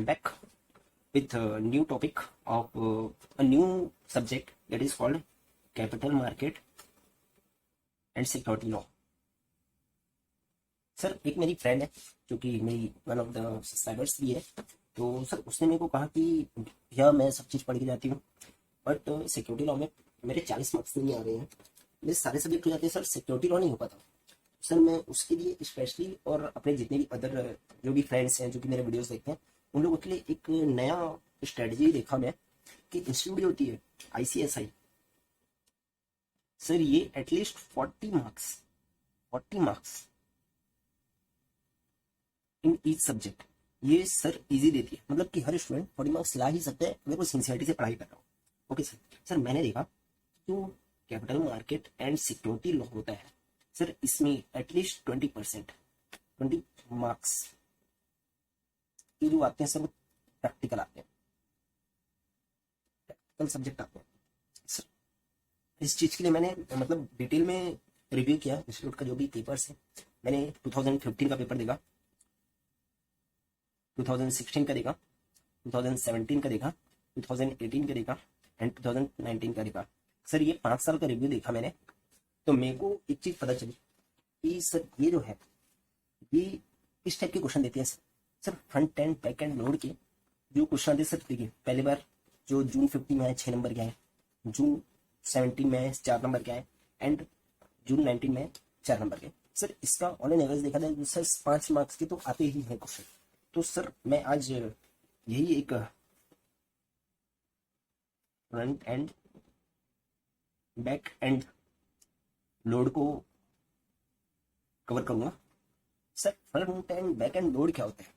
back with a new topic of a new subject that is called capital market and security law. Sir एक मेरी friend है जो कि मेरी one of the subscribers भी है, तो सर उसने मेरे को कहा कि भैया मैं सब चीज़ पढ़ के जाती हूँ बट सिक्योरिटी लॉ में मेरे 40 मार्क्स नहीं आ रहे हैं, मेरे सारे सब्जेक्ट हो जाते हैं सर, सिक्योरिटी लॉ नहीं हो पाता। सर मैं उसके लिए स्पेशली और अपने जितने भी अदर जो भी फ्रेंड्स हैं जो कि मेरे वीडियोस देखते हैं उन लोगों के लिए एक नया स्ट्रेटजी देखा मैं कि इंस्टीट्यूट होती है ICSI। सर ये at least 40 marks in each subject ये सर इजी देती है, मतलब कि हर स्टूडेंट 40 मार्क्स ला ही सकते हैं अगर वो सिंसियरिटी से पढ़ाई कर रहा हो। ओके सर, सर मैंने देखा जो capital market and security law होता है सर इसमें एटलीस्ट 20 मार्क्स ये जो आते हैं सर वो प्रैक्टिकल आते हैं, प्रैक्टिकल सब्जेक्ट आते हैं सर। इस चीज़ के लिए मैंने मतलब डिटेल में रिव्यू किया इंस्टीट्यूट का जो भी पेपर्स है। मैंने 2015 का पेपर देखा, 2016 का देखा, 2017 का देखा, 2018 का देखा एंड 2019 का देखा। सर ये 5 साल का रिव्यू देखा मैंने, तो मेरे को एक चीज़ पता चली कि सर ये जो है ये इस टाइप के क्वेश्चन देते हैं sir front end back end load के जो क्वेश्चन आते हैं सर। देखिए पहली बार जो जून 50 में है 6 नंबर क्या है, जून 17 में है 4 नंबर क्या है एंड जून 19 में 4 नंबर के। सर इसका ऑन एन एवरेज देखा जाए सर 5 मार्क्स के तो आते ही है क्वेश्चन। तो सर मैं आज यही एक front end back end load को कवर करूंगा। Sir front end back end load क्या होता है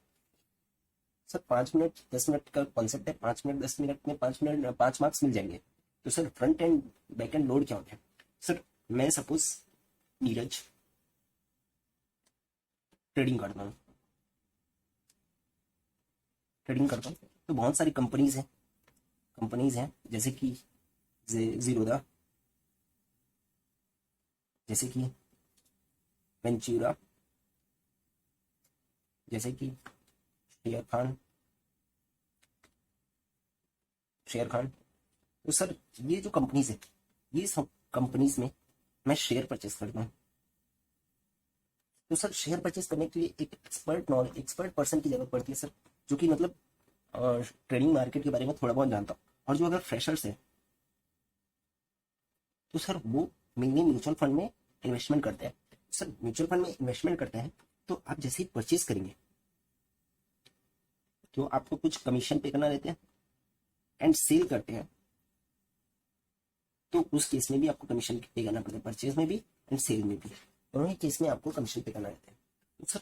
सर? 5 मिनट 10 मिनट का कॉन्सेप्ट है, 5 मिनट 10 मिनट में 5 मार्क्स मिल जाएंगे। तो sir front end back end load क्या होता है? सर मैं सपोज नीरज ट्रेडिंग करता हूँ तो बहुत सारी कंपनीज हैं जैसे कि जीरोदा, जैसे कि वेंचूरा, जैसे कि शेयर खान। तो सर ये जो कंपनीज है ये सब कंपनीज में मैं शेयर परचेस करता हूँ। तो सर शेयर परचेस करने के लिए एक एक्सपर्ट पर्सन की जरूरत पड़ती है सर, जो कि मतलब ट्रेडिंग मार्केट के बारे में थोड़ा बहुत जानता हूँ। और जो अगर फ्रेशर्स है तो सर वो मेनली म्यूचुअल फंड में इन्वेस्टमेंट करते हैं। सर म्यूचुअल फंड में इन्वेस्टमेंट करते हैं तो आप जैसे ही परचेज करेंगे तो आपको कुछ कमीशन पे करना रहते हैं एंड सेल करते हैं तो उस केस में भी आपको कमीशन पे करना पड़ता है, परचेज में भी एंड सेल में भी, दोनों ही केस में आपको कमीशन पे करना रहता है। तो सर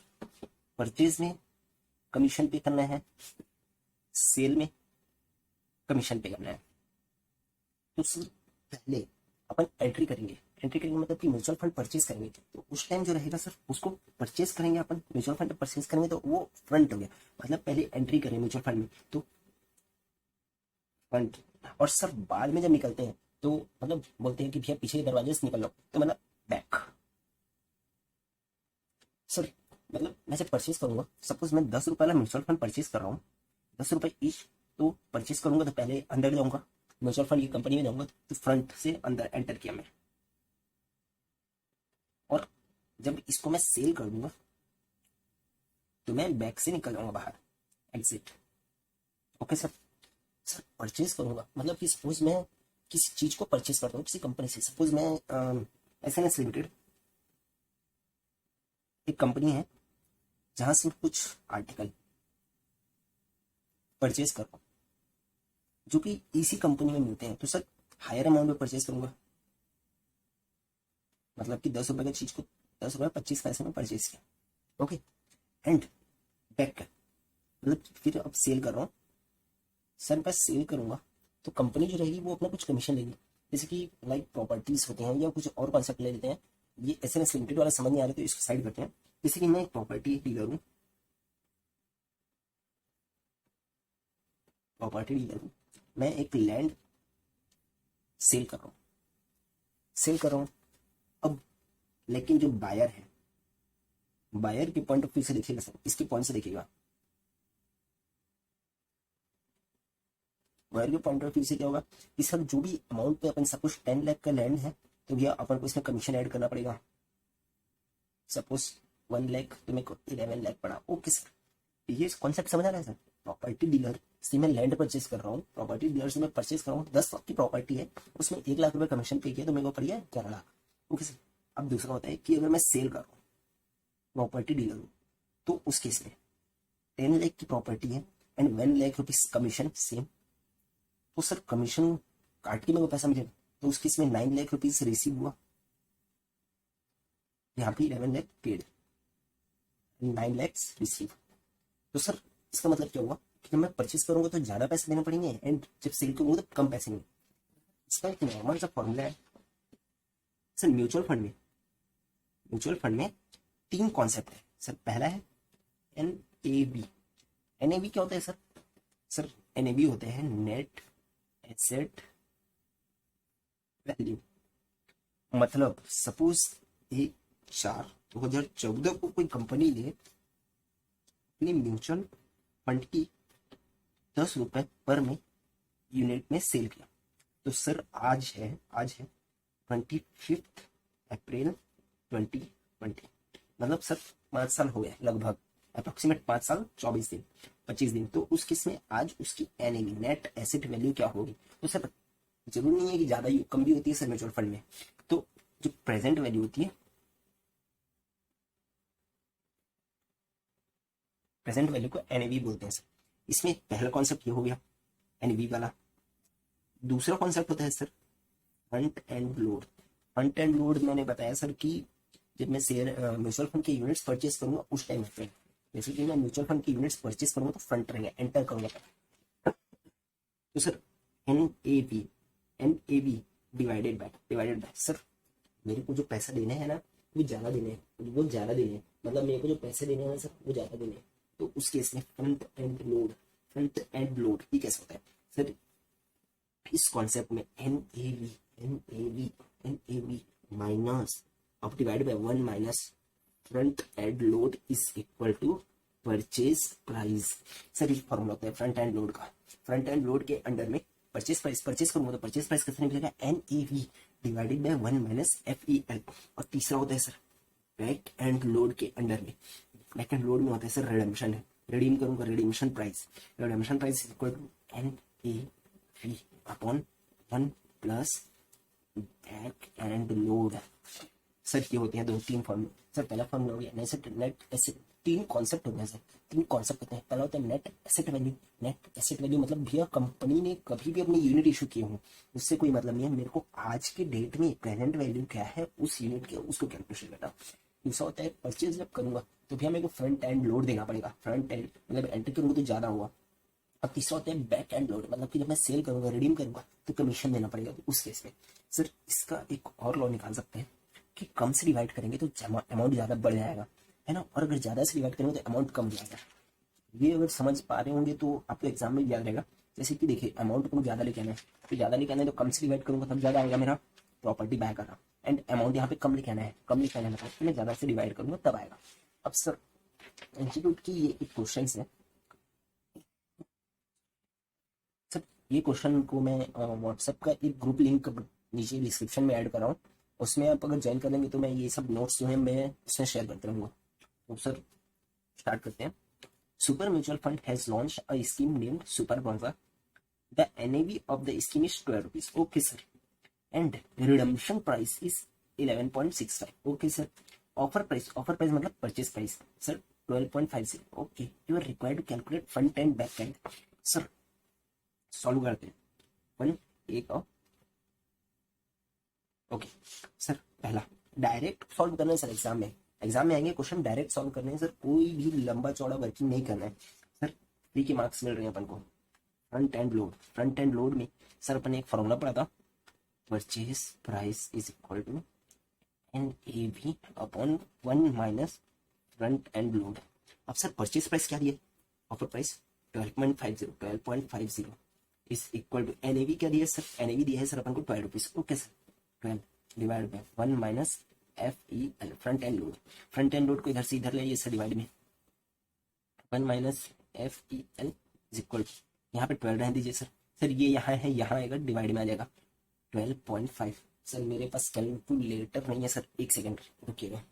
परचेज में कमीशन पे करना है, सेल में कमीशन पे करना है। तो सर पहले अपन एंट्री करेंगे मतलब कि म्यूचुअल फंड परचेज करेंगे तो उस टाइम जो रहेगा सर उसको परचेज करेंगे अपन, म्यूचुअल फंड परचेज करेंगे तो वो फ्रंट हो गया, मतलब पहले एंट्री करें म्यूचुअल फंड में तो फ्रंट। और सर बाद में जब निकलते हैं तो मतलब बोलते हैं कि भैया पीछे के दरवाजे से निकल लो, तो मतलब बैक। सर मतलब मैं जब परचेज करूंगा, सपोज मैं 10 रुपये वाला म्यूचुअल फंड परचेज कर रहा हूँ, 10 रुपये ईच, तो परचेज करूंगा तो पहले अंदर जाऊंगा म्यूचुअल फंड की कंपनी में जाऊंगा तो फ्रंट से अंदर एंटर किया मैं, और जब इसको मैं सेल कर दूंगा तो मैं बैक से निकल जाऊंगा बाहर, exit. Okay sir, sir purchase करूंगा मतलब कि सपोज मैं किसी चीज को परचेज करता हूँ किसी कंपनी से, सपोज मैं SNS लिमिटेड एक कंपनी है जहां से कुछ आर्टिकल परचेज कर रहा हूँ जो कि इसी कंपनी में मिलते हैं, तो सर हायर अमाउंट में परचेज करूंगा, मतलब कि 10 रुपए की चीज को 10 रुपये 25 पैसे में परचेज किया। ओके एंड बैक मतलब फिर अब सेल कर रहा हूँ सर, मैं सेल करूंगा तो कंपनी जो रहेगी वो अपना कुछ कमीशन लेगी, जैसे कि लाइक प्रॉपर्टीज होते हैं या कुछ और कॉन्सेप्ट ले लेते हैं। ये SNS लिमिटेड वाला समझ नहीं आ रहा तो इसको साइड करते हैं। जैसे कि मैं एक प्रॉपर्टी डीलर हूँ, मैं एक लैंड सेल कर रहा हूँ। अब लेकिन जो बायर है, बायर के पॉइंट ऑफ व्यू से देखिएगा सर, इसके पॉइंट से देखिएगा वायर के पॉइंट ऑफ व्यू से क्या होगा कि सर जो भी अमाउंट पे अपन सपोज 10 लाख का लैंड है तो भैया अपन को इसमें कमीशन ऐड करना पड़ेगा। सपोज 1 लाख तो मेरे को 11 लाख पड़ा। ओके सर, ये कॉन्सेप्ट समझ आ रहा है सर। प्रॉपर्टी डीलर से मैं लैंड परचेज कर रहा हूँ, प्रॉपर्टी डीलर से मैं परचेज कर रहा हूँ, 10 लाख की प्रॉपर्टी है, उसमें 1 लाख रुपए कमीशन पे किया तो मेरे को पड़ गया 11 लाख। Okay sir. अब दूसरा होता है कि अगर मैं सेल कर रहा हूँ, प्रॉपर्टी डीलर हूँ, तो उस केस में 10 लाख की प्रॉपर्टी है and 1 lakh rupees commission same, तो सर कमीशन काट के मेरे को पैसा मिलेगा, तो उस केस में 9 लाख रुपीज रिसीव हुआ, यहाँ पे 11 लाख पेड, 9 लाख रिसीव। तो सर इसका मतलब क्या हुआ कि जब मैं परचेस करूंगा तो ज्यादा पैसे देने पड़ेंगे एंड जब सेल करूंगा तो कम पैसे मिलेंगे। इसका एक नॉर्मल सा फॉर्मूला है सर। म्यूचुअल फंड में 3 कॉन्सेप्ट है सर। पहला है NAV। NAV क्या होता है सर? सर NAV होते हैं नेट एसेट वैल्यू। मतलब सपोज 1/4/2014 को कोई कंपनी ने अपनी म्यूचुअल फंड की 10 रुपए पर में यूनिट में सेल किया, तो सर आज है 25 अप्रैल 2020, मतलब सर 5 साल हो गए लगभग, अप्रोक्सीमेट 5 साल 24 दिन 25 दिन। तो उस केस में आज उसकी NAV नेट एसेट वैल्यू क्या होगी? तो सर जरूरी नहीं है कि ज्यादा कम भी होती है सर म्यूचुअल फंड में। तो जो प्रेजेंट वैल्यू होती है, प्रेजेंट वैल्यू को NAV बोलते हैं सर। इसमें पहला कॉन्सेप्ट ये हो गया NAV वाला। दूसरा कॉन्सेप्ट होता है sir front end load. Front end load मैंने बताया सर कि जब मैं शेयर म्यूचुअल फंड के यूनिट्स परचेस करूंगा उस टाइम पे, जैसे कि मैं म्यूचुअल फंड के यूनिट्स परचेस करूंगा तो फ्रंट रहेगा, एंटर करूंगा। तो sir NAV divided bye sir मेरे को जो पैसा देने हैं ना वो ज्यादा देने हैं, मतलब मेरे को जो पैसे देने हैं सर वो ज्यादा देने हैं। तो उस केस में फ्रंट एंड लोड ये कैसे होता है सर? इस कॉन्सेप्ट में NAV माइनस अब divide by 1 minus front end load is equal to purchase price. Sir ये फॉर्मूला होता है फ्रंट एंड लोड का। फ्रंट एंड लोड के अंडर में परचेज करूंगा तो परचेज प्राइस कितना निकलेगा? NAV divided by 1 minus FEL। और तीसरा होता है सर बैक एंड लोड के अंडर में, बैक एंड लोड में होता है सर रिडेम्पशन है, रिडीम करूंगा redemption price equal to NAV upon 1 plus back end load. Sir ये होते हैं 2-3 फॉर्मूले सर। पहला फॉर्मूला हो गया नेट एसेट। 3 कॉन्सेप्ट होते हैं सर, 3 कॉन्सेप्ट होते हैं। पहला होता है नेट एसेट वैल्यू मतलब भैया कंपनी ने कभी भी अपनी यूनिट इशू किए हो उससे कोई मतलब नहीं है, मेरे को आज के डेट में प्रेजेंट वैल्यू क्या है उस यूनिट के उसको कैलकुलेशन करना। दूसरा होता है परचेज जब करूंगा तो भैया मेरे को फ्रंट एंड लोड देना पड़ेगा, फ्रंट एंड मतलब एंटर करूंगा तो ज्यादा हुआ। अब तीसरा होता है बैक एंड लोड, मतलब कि जब मैं सेल करूंगा रिडीम करूंगा तो कमीशन देना पड़ेगा। तो उस केस में सर इसका एक और लॉ निकाल सकते हैं कि कम से डिवाइड करेंगे तो अमाउंट ज्यादा बढ़ जाएगा, है ना, और अगर ज्यादा से डिवाइड करेंगे तो अमाउंट कम जाएगा। ये अगर समझ पा रहे होंगे तो आपको एग्जाम में याद रहेगा। जैसे कि देखिए अमाउंट को ज्यादा लेके आना है, तो ज्यादा लेके आना है तो कम से डिवाइड करूंगा तब ज्यादा आएगा मेरा प्रॉपर्टी बाय करना, एंड अमाउंट यहाँ पे कम लेके आना है, मतलब मैं ज्यादा से डिवाइड करूंगा तब आएगा। अब सर इंस्टीट्यूट की ये एक क्वेश्चन है सर, ये क्वेश्चन को मैं व्हाट्सएप का एक ग्रुप लिंक नीचे डिस्क्रिप्शन में ऐड कर रहा हूँ, उसमें आप अगर ज्वाइन कर लेंगे तो मैं ये सब नोट्स जो है मैं इसमें शेयर करते रहूंगा। तो सर स्टार्ट करते हैं। Super mutual fund has launch a scheme named super Bronza. The NAV of the scheme is 12 rupees. Okay sir, and redemption price is 11.65। Okay sir, offer price मतलब purchase price sir 12.50। Okay, you are required to calculate front and back end. Sir solve करते हैं one एक और। Okay sir, पहला direct solve करना है sir. Exam में आएंगे क्वेश्चन डायरेक्ट सॉल्व करने हैं सर, कोई भी लंबा चौड़ा वर्किंग नहीं करना है सर। 3 के मार्क्स मिल रहे हैं अपन को। फ्रंट एंड लोड में सर अपन ने एक फॉर्मूला पढ़ा था, purchase price is equal to NAV upon 1 minus front end load. अब सर परचेज प्राइस क्या दिए? Offer price 12.50 is equal to NAV क्या दिया सर? NAV दिया है सर अपन को 12 rupees. Okay sir, 12 divide by 1 minus FEL front end load को इधर से इधर ले आइए सर, डिवाइड में 1 minus FEL is equal to यहाँ पे 12 रहने दीजिए सर, सर ये यहाँ है, यहाँ आएगा, डिवाइड में आ जाएगा 12.5। सर मेरे पास कैलकुलेटर नहीं है सर, एक सेकेंड रुकिएगा।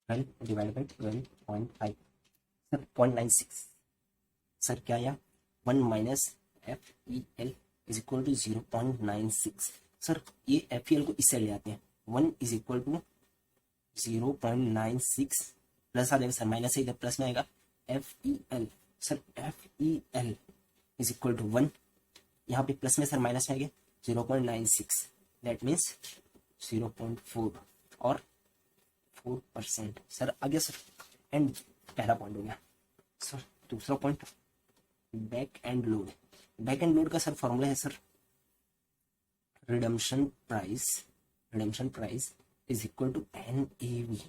Divide by 12.5 sir 0.96। सर क्या आया, 1 minus F E L is equal to 0.96। Sir ये एफ ई एल को इससे ले आते हैं, 1 इज इक्वल टू 0.96 प्लस आ जाएगा सर, माइनस से इधर प्लस में आएगा, F E L. Sir F E L is equal to 1, यहाँ पे प्लस में सर माइनस में आ गया 0.96, दैट मीन्स 0.4 और 4%। सर आ गया सर, एंड पहला पॉइंट हो गया। सर दूसरा point, back end load. Back end load का सर फॉर्मूला है sir, redemption price is equal to NAV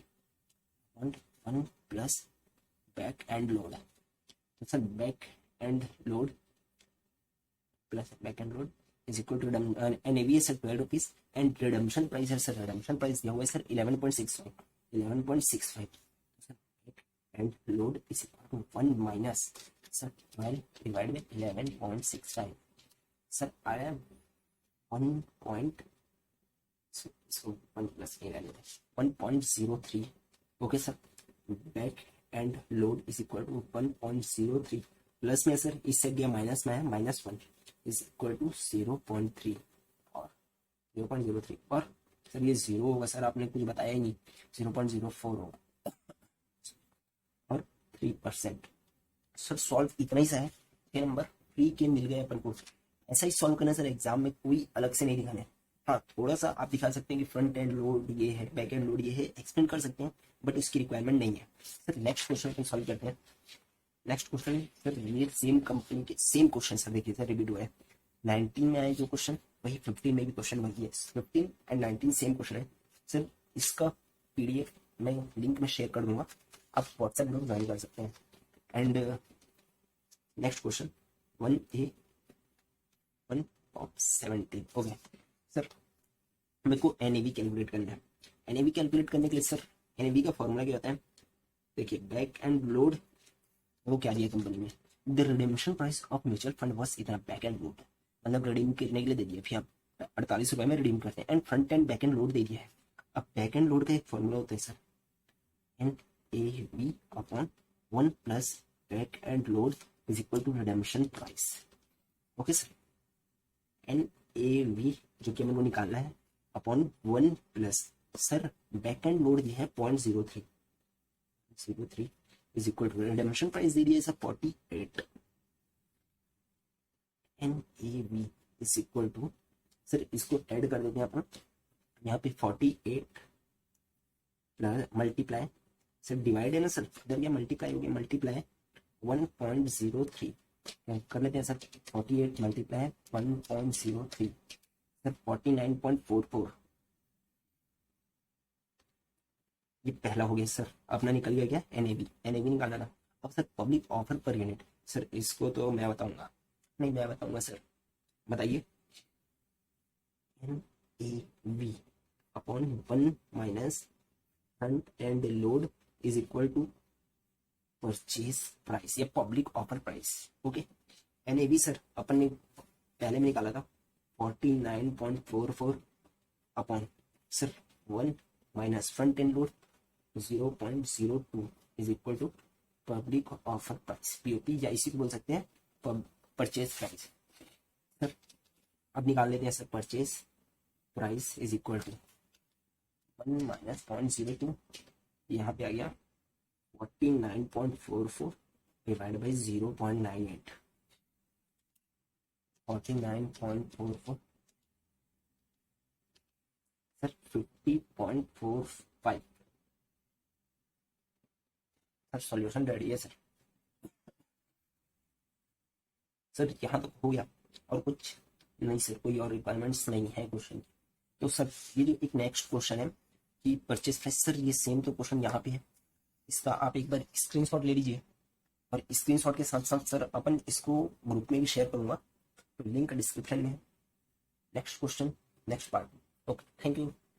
1 plus back end load. तो sir back end load plus back end load is equal to NAV है sir 12 rupees, and redemption price है sir, redemption price दिया हुआ है sir 11.65। Sir back end load is equal to 1 minus sir 12 divide by 11.65। Sir आया 1.03। Okay sir, back end load is equal to 1.03 plus में sir इस side दिया minus में है, -1 इज इक्वल टू 0.3 और 0.03 और सर ये 0 होगा सर, आपने कुछ बताया ही नहीं, 0.04 होगा और 3%। सर सॉल्व इतना ही सा है, 6 नंबर फ्री के मिल गए अपन को। ऐसा ही सॉल्व करना सर, एग्जाम में कोई अलग से नहीं दिखाना है। हाँ थोड़ा सा आप दिखा सकते हैं कि फ्रंट एंड लोड ये है, बैक एंड लोड ये है, एक्सप्लेन कर सकते हैं, बट इसकी रिक्वायरमेंट नहीं है। सर नेक्स्ट क्वेश्चन को सॉल्व करते हैं। नेक्स्ट क्वेश्चन सर ये सेम कंपनी के सेम क्वेश्चन सर, देखिए सर रिपीट हुआ है। 19 में आए जो क्वेश्चन वही 15 में भी क्वेश्चन वही है, 15 एंड 19 सेम क्वेश्चन है सर। इसका PDF मैं लिंक में शेयर कर दूंगा, आप व्हाट्सएप ग्रुप ज्वाइन कर सकते हैं। And next question 1A 1 of 17। Okay sir मेरे को NAV कैलकुलेट करना है। NAV कैलकुलेट करने के लिए सर NAV का फॉर्मूला क्या होता है, देखिए बैक एंड लोड वो क्या दिया कंपनी में, the redemption price of mutual fund was इतना, बैक एंड लोड मतलब रिडीम करने के लिए दे दिया, फिर आप 48 रुपए में रिडीम करते हैं, and front and back end load दे दिया है। अब बैक एंड लोड का एक फॉर्मूला होता है sir, NAV upon 1 plus back end load is equal to redemption price. Okay sir, NAV जो कि हमें वो निकालना है upon 1 plus sir back end load दिया है 0.03 is equal to redemption price दे दिया है sir 48। NAV is equal to sir इसको ऐड कर देते हैं अपन, यहाँ पे 48 प्लस मल्टीप्लाई सर डिवाइड है ना सर, इधर क्या मल्टीप्लाई हो गया, मल्टीप्लाई 1.03 कर लेते हैं सर, 48 मल्टीप्लाई 1.03 सर 49.44। ये पहला हो गया सर, अपना निकल गया क्या NAV निकालना था। अब sir public offer per unit, sir इसको तो मैं बताऊंगा, नहीं मैं बताऊंगा सर, बताइए। NAV upon 1 minus front end load is equal to purchase price या public offer price. Okay NAV sir अपन ने पहले में निकाला था 49.44 upon sir 1 minus front end load 0.02 is equal to public offer price, POP या इसी को बोल सकते हैं परचेज प्राइस। सर अब निकाल लेते हैं sir, purchase price is equal to 1 minus 0.02, यहाँ पे आ गया 49.44 divide by 0.98, 49.44 sir 50.45। Sir solution ready है सर। सर यहाँ तक हो गया और कुछ नहीं सर, कोई और रिक्वायरमेंट्स नहीं है क्वेश्चन। तो सर ये जो एक नेक्स्ट क्वेश्चन है कि परचेज प्राइस, सर ये सेम तो क्वेश्चन यहाँ पे है, इसका आप एक बार स्क्रीनशॉट ले लीजिए, और स्क्रीनशॉट के साथ साथ सर अपन इसको ग्रुप में भी शेयर करूंगा, तो लिंक डिस्क्रिप्शन में है। Next question next part. Okay thank you.